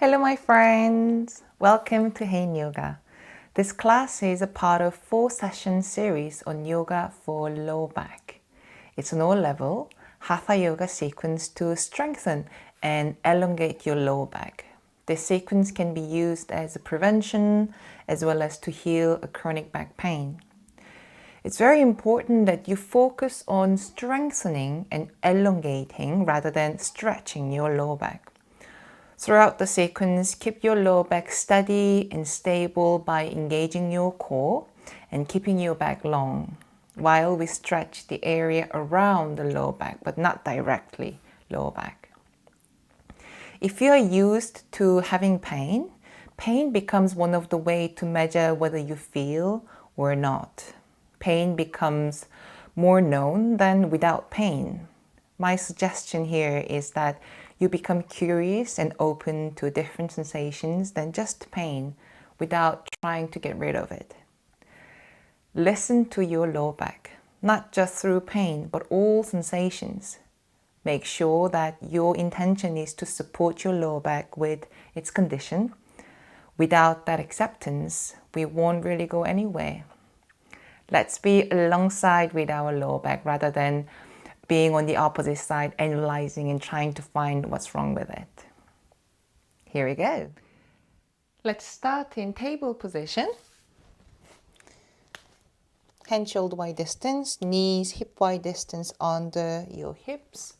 Hello my friends! Welcome to Haein Yoga. This class is a part of 4-session series on yoga for low back. It's an all-level Hatha Yoga sequence to strengthen and elongate your lower back. This sequence can be used as a prevention as well as to heal a chronic back pain. It's very important that you focus on strengthening and elongating rather than stretching your lower back. Throughout the sequence, keep your lower back steady and stable by engaging your core and keeping your back long, while we stretch the area around the lower back, but not directly lower back. If you are used to having pain, pain becomes one of the ways to measure whether you feel or not. Pain becomes more known than without pain. My suggestion here is that you become curious and open to different sensations than just pain without trying to get rid of it. Listen to your lower back, not just through pain, but all sensations. Make sure that your intention is to support your lower back with its condition. Without that acceptance, we won't really go anywhere. Let's be alongside with our lower back rather than being on the opposite side, analyzing and trying to find what's wrong with it. Here we go. Let's start in table position. Hand shoulder wide distance, knees hip wide distance under your hips.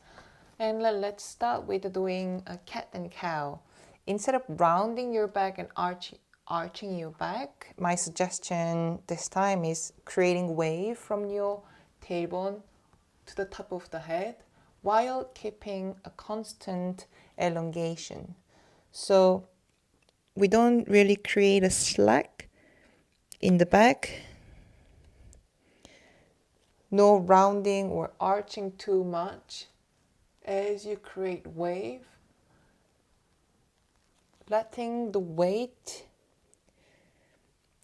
And let's start with doing a cat and cow. Instead of rounding your back and arching your back, my suggestion this time is creating wave from your tailbone to the top of the head while keeping a constant elongation. So we don't really create a slack in the back. No rounding or arching too much. As you create wave, letting the weight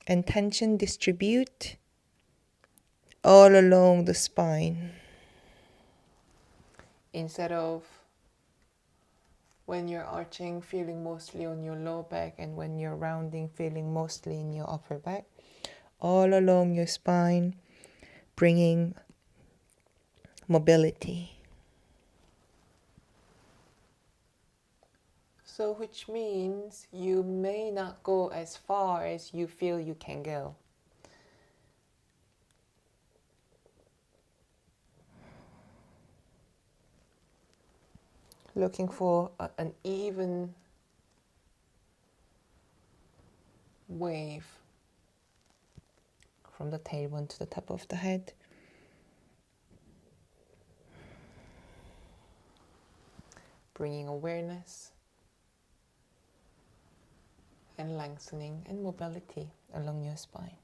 and tension distribute all along the spine. Instead of when you're arching, feeling mostly on your lower back, and when you're rounding, feeling mostly in your upper back, all along your spine, bringing mobility. So which means you may not go as far as you feel you can go. Looking for an even wave from the tailbone to the top of the head. Bringing awareness and lengthening and mobility along your spine.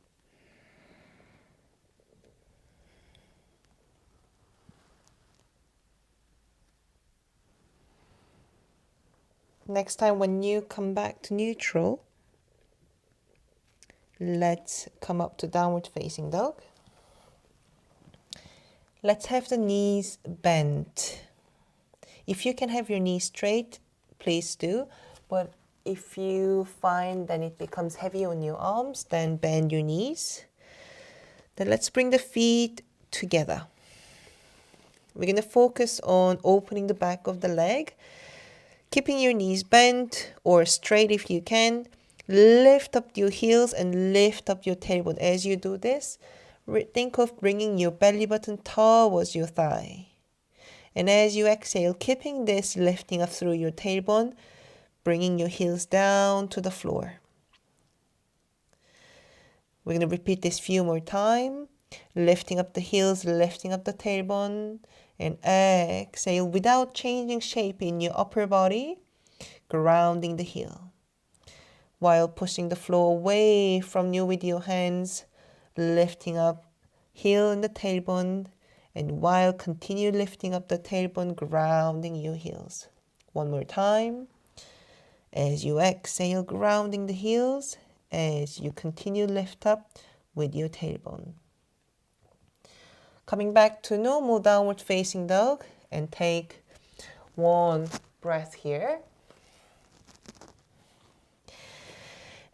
Next time when you come back to neutral, let's come up to downward facing dog. Let's have the knees bent. If you can have your knees straight, please do. But if you find that it becomes heavy on your arms, then bend your knees. Then let's bring the feet together. We're going to focus on opening the back of the leg, keeping your knees bent or straight if you can. Lift up your heels and lift up your tailbone. As you do this, think of bringing your belly button towards your thigh. And as you exhale, keeping this lifting up through your tailbone, bringing your heels down to the floor. We're going to repeat this few more times. Lifting up the heels, lifting up the tailbone, and exhale without changing shape in your upper body, grounding the heel. While pushing the floor away from you with your hands, lifting up heel and the tailbone, and while continue lifting up the tailbone, grounding your heels. One more time. As you exhale, grounding the heels, as you continue lift up with your tailbone. Coming back to normal downward facing dog, and take one breath here.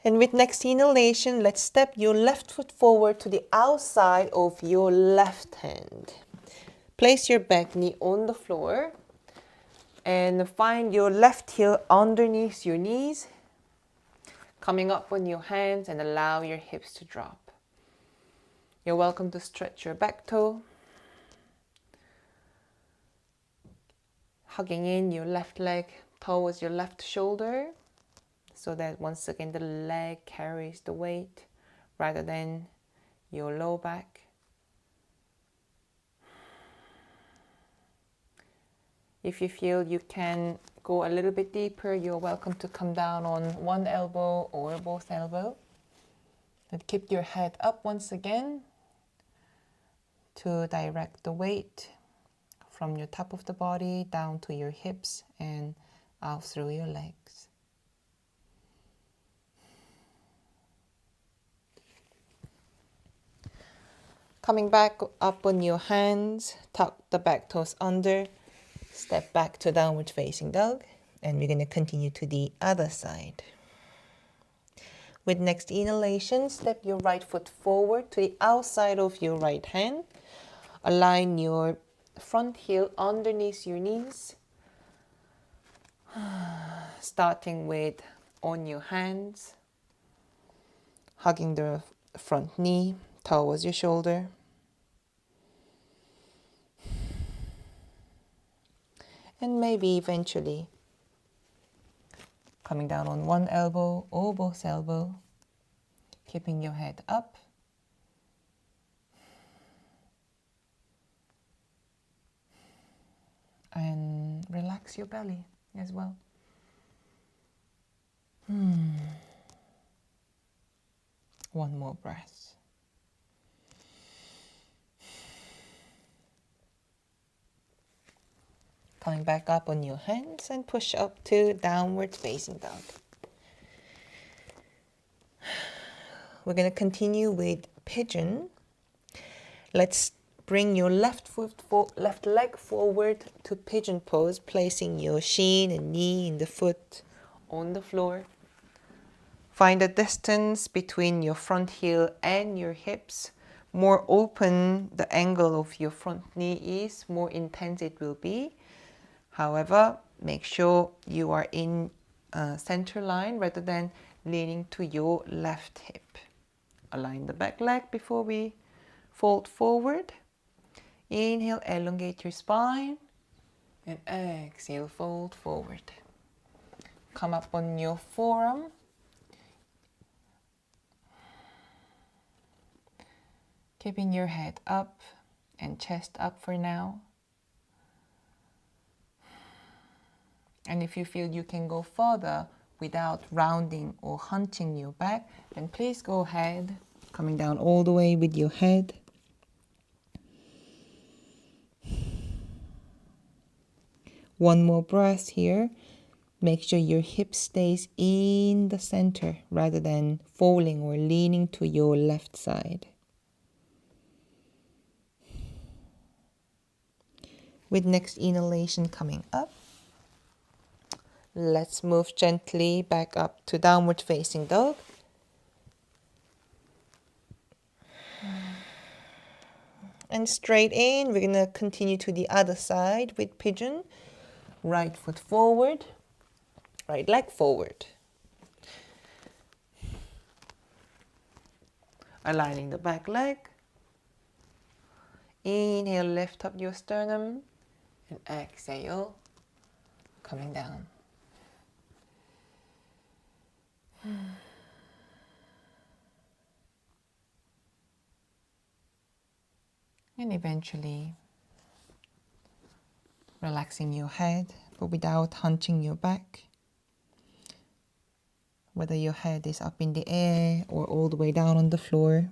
And with next inhalation, let's step your left foot forward to the outside of your left hand. Place your back knee on the floor and find your left heel underneath your knees, coming up on your hands, and allow your hips to drop. You're welcome to stretch your back toe, hugging in your left leg towards your left shoulder, so that once again the leg carries the weight rather than your low back. If you feel you can go a little bit deeper, you're welcome to come down on one elbow or both elbows. And keep your head up once again to direct the weight from your top of the body down to your hips and out through your legs. Coming back up on your hands, tuck the back toes under, step back to downward facing dog, and we're going to continue to the other side. With next inhalation, step your right foot forward to the outside of your right hand. Align your front heel underneath your knees, starting with on your hands, hugging the front knee towards your shoulder. And maybe eventually coming down on one elbow or both elbows, keeping your head up. And relax your belly as well. One more breath. Coming back up on your hands and push up to downward facing dog. We're going to continue with pigeon. Let's bring your left leg forward to pigeon pose, placing your shin and knee in the foot on the floor. Find the distance between your front heel and your hips. More open the angle of your front knee is, more intense it will be. However, make sure you are in center line rather than leaning to your left hip. Align the back leg before we fold forward. Inhale, elongate your spine, and exhale, fold forward. Come up on your forearm. Keeping your head up and chest up for now. And if you feel you can go further without rounding or hunching your back, then please go ahead, coming down all the way with your head. One more breath here. Make sure your hip stays in the center rather than falling or leaning to your left side. With next inhalation coming up, let's move gently back up to downward facing dog. And straight in, we're going to continue to the other side with pigeon. Right foot forward, right leg forward. Aligning the back leg. Inhale, lift up your sternum. And exhale, coming down. And eventually relaxing your head, but without hunching your back. Whether your head is up in the air or all the way down on the floor.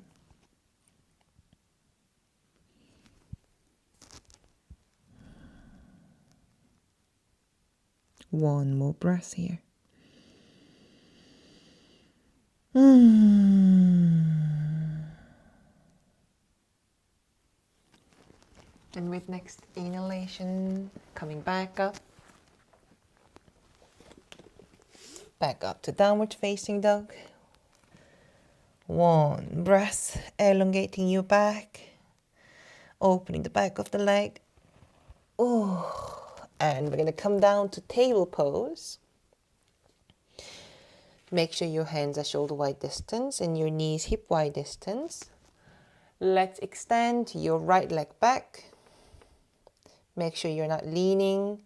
One more breath here. And with next inhalation, coming back up to downward facing dog. One breath, elongating your back, opening the back of the leg. Oh, and we're going to come down to table pose. Make sure your hands are shoulder wide distance and your knees hip wide distance. Let's extend your right leg back. Make sure you're not leaning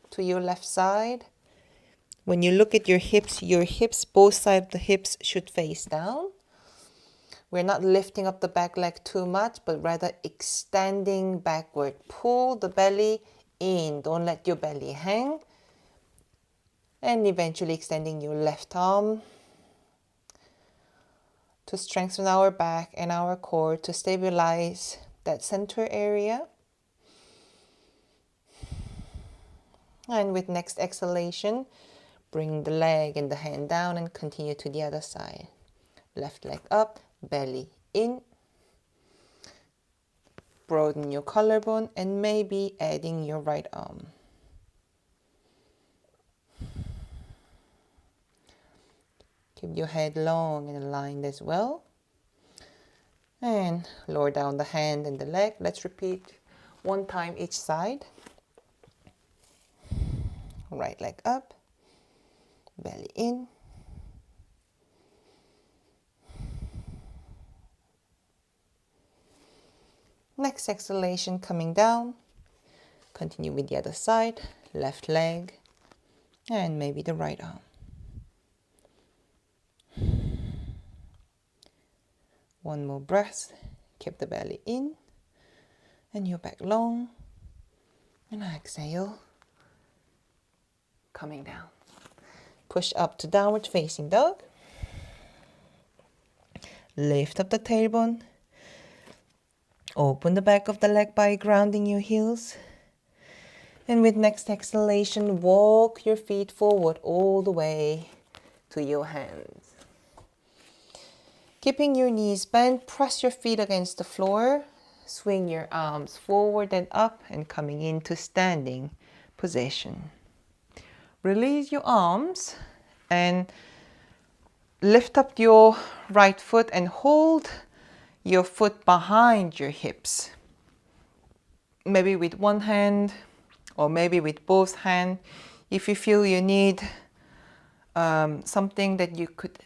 to your left side. When you look at your hips, both sides of the hips should face down. We're not lifting up the back leg too much, but rather extending backward. Pull the belly in. Don't let your belly hang. And eventually extending your left arm to strengthen our back and our core to stabilize that center area. And with next exhalation, bring the leg and the hand down and continue to the other side. Left leg up, belly in. Broaden your collarbone and maybe adding your right arm. Keep your head long and aligned as well. And lower down the hand and the leg. Let's repeat one time each side. Right leg up, belly in. Next exhalation, coming down. Continue with the other side, left leg, and maybe the right arm. One more breath. Keep the belly in and your back long. And exhale, coming down. Push up to downward facing dog. Lift up the tailbone. Open the back of the leg by grounding your heels. And with next exhalation, walk your feet forward all the way to your hands. Keeping your knees bent, press your feet against the floor. Swing your arms forward and up and coming into standing position. Release your arms and lift up your right foot and hold your foot behind your hips. Maybe with one hand or maybe with both hands. If you feel you need something that you could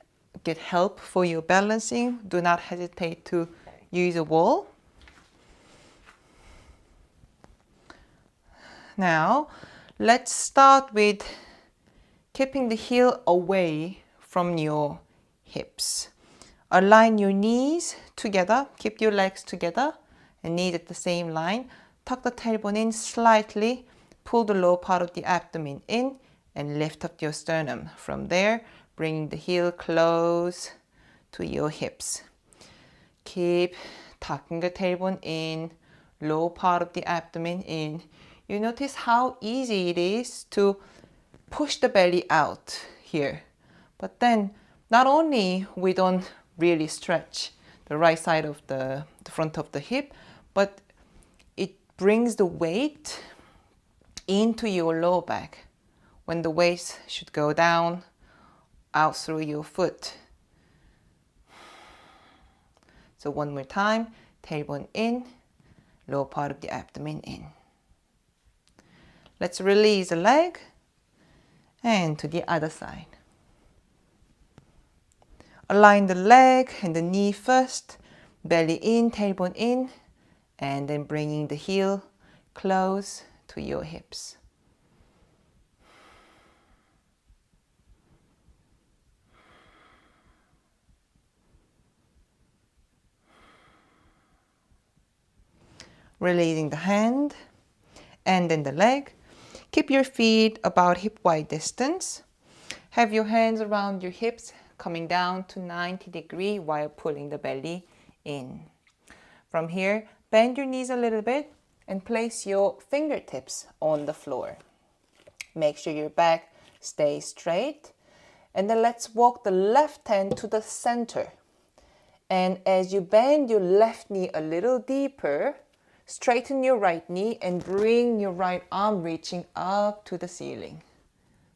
get help for your balancing, do not hesitate to use a wall. Now, let's start with keeping the heel away from your hips. Align your knees together, keep your legs together and knees at the same line. Tuck the tailbone in slightly, pull the lower part of the abdomen in and lift up your sternum. From there, bring the heel close to your hips. Keep tucking the tailbone in, lower part of the abdomen in. You notice how easy it is to push the belly out here. But then, not only we don't really stretch the right side of the front of the hip, but it brings the weight into your lower back when the weight should go down out through your foot. So one more time, tailbone in, lower part of the abdomen in. Let's release the leg and to the other side. Align the leg and the knee first, belly in, tailbone in, and then bringing the heel close to your hips. Releasing the hand and then the leg. Keep your feet about hip wide distance. Have your hands around your hips, coming down to 90 degrees while pulling the belly in. From here, bend your knees a little bit and place your fingertips on the floor. Make sure your back stays straight. And then let's walk the left hand to the center. And as you bend your left knee a little deeper, straighten your right knee and bring your right arm reaching up to the ceiling.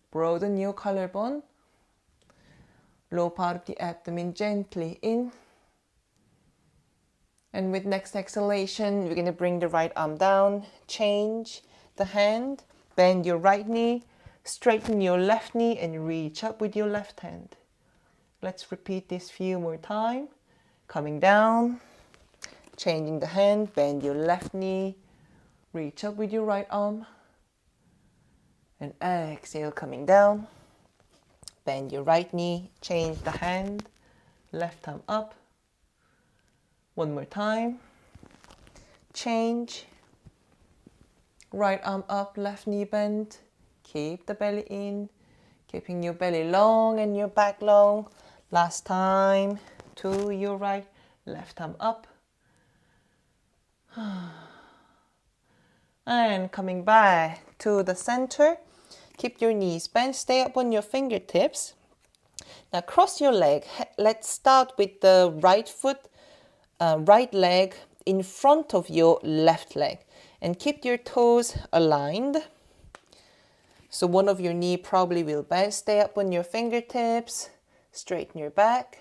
Broaden your collarbone. Lower part of the abdomen gently in And with next exhalation, we're going to bring the right arm down, change the hand, bend your right knee, straighten your left knee and reach up with your left hand. Let's repeat this few more times. Coming down, changing the hand, bend your left knee, reach up with your right arm, and exhale, coming down, bend your right knee, change the hand, left arm up. One more time, change, right arm up, left knee bend, keep the belly in, keeping your belly long and your back long. Last time, to your right, left arm up. And coming back to the center, keep your knees bent, stay up on your fingertips. Now cross your leg. Let's start with the right foot, right leg in front of your left leg. And keep your toes aligned. So one of your knee probably will bend. Stay up on your fingertips, straighten your back,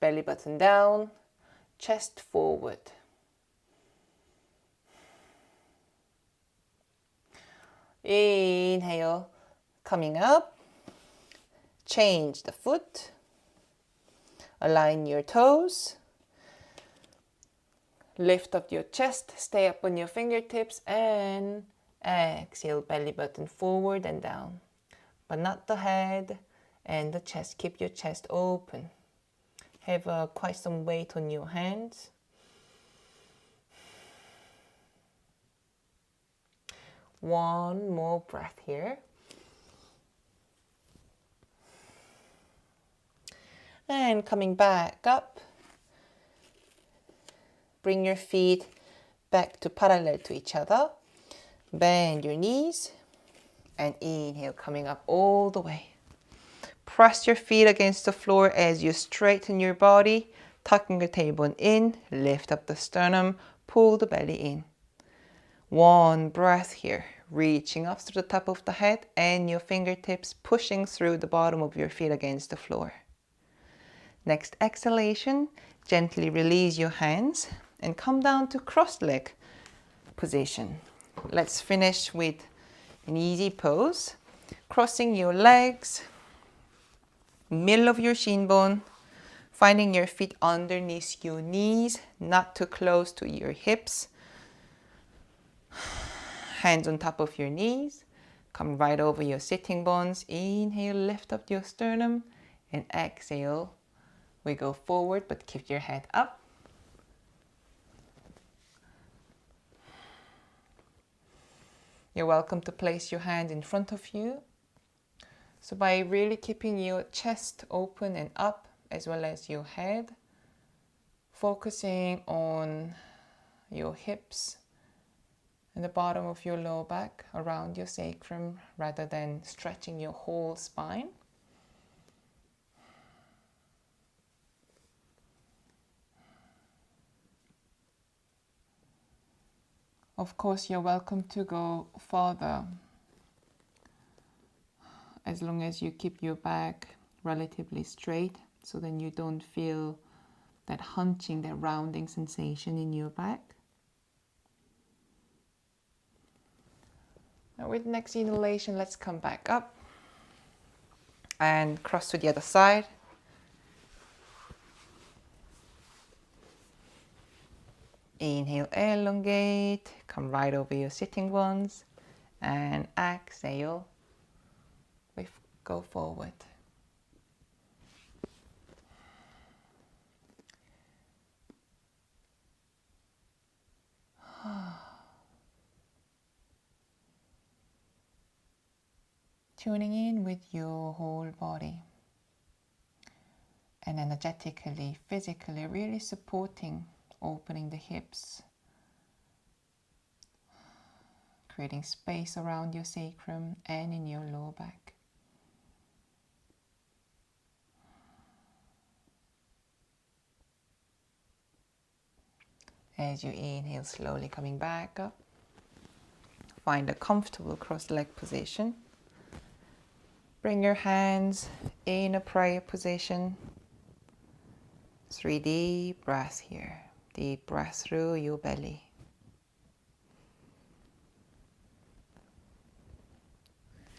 belly button down, chest forward. Inhale, coming up, change the foot, align your toes, lift up your chest, stay up on your fingertips, and exhale, belly button forward and down, but not the head and the chest. Keep your chest open. Have quite some weight on your hands. One more breath here. And coming back up, bring your feet back to parallel to each other. Bend your knees and inhale, coming up all the way. Press your feet against the floor as you straighten your body, tucking the tailbone in, lift up the sternum, pull the belly in. One breath here, reaching up to the top of the head and your fingertips pushing through the bottom of your feet against the floor. Next exhalation, gently release your hands and come down to crossed leg position. Let's finish with an easy pose. Crossing your legs, middle of your shin bone, finding your feet underneath your knees, not too close to your hips. Hands on top of your knees, come right over your sitting bones. Inhale, lift up your sternum, and exhale, we go forward, but keep your head up. You're welcome to place your hand in front of you. So by really keeping your chest open and up, as well as your head, focusing on your hips and the bottom of your lower back around your sacrum, rather than stretching your whole spine. Of course, you're welcome to go further, as long as you keep your back relatively straight, so then you don't feel that hunching, that rounding sensation in your back. Now with next inhalation, let's come back up and cross to the other side. Inhale, elongate, come right over your sitting bones, and exhale, we go forward. Tuning in with your whole body and energetically, physically, really supporting, opening the hips, creating space around your sacrum and in your lower back. As you inhale, slowly coming back up, find a comfortable cross-leg position. Bring your hands in a prayer position. 3 deep breaths here. Deep breath through your belly.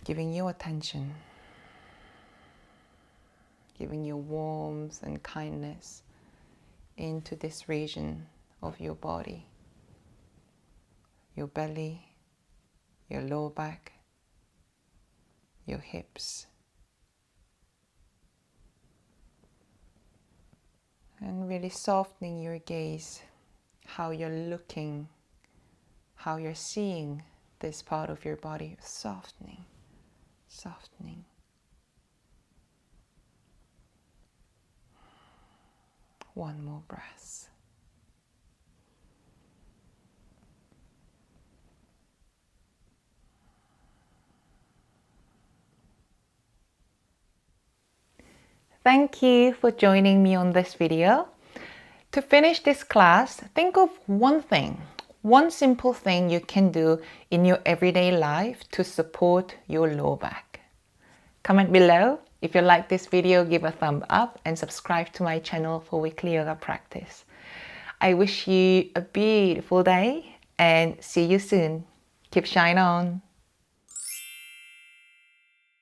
Giving you attention. Giving you warmth and kindness into this region of your body. Your belly, your lower back, your hips. And really softening your gaze, how you're looking, how you're seeing this part of your body. Softening, softening. One more breath. Thank you for joining me on this video. To finish this class, think of one thing, one simple thing you can do in your everyday life to support your lower back. Comment below. If you like this video, give a thumb up and subscribe to my channel for weekly yoga practice. I wish you a beautiful day and see you soon. Keep shine on.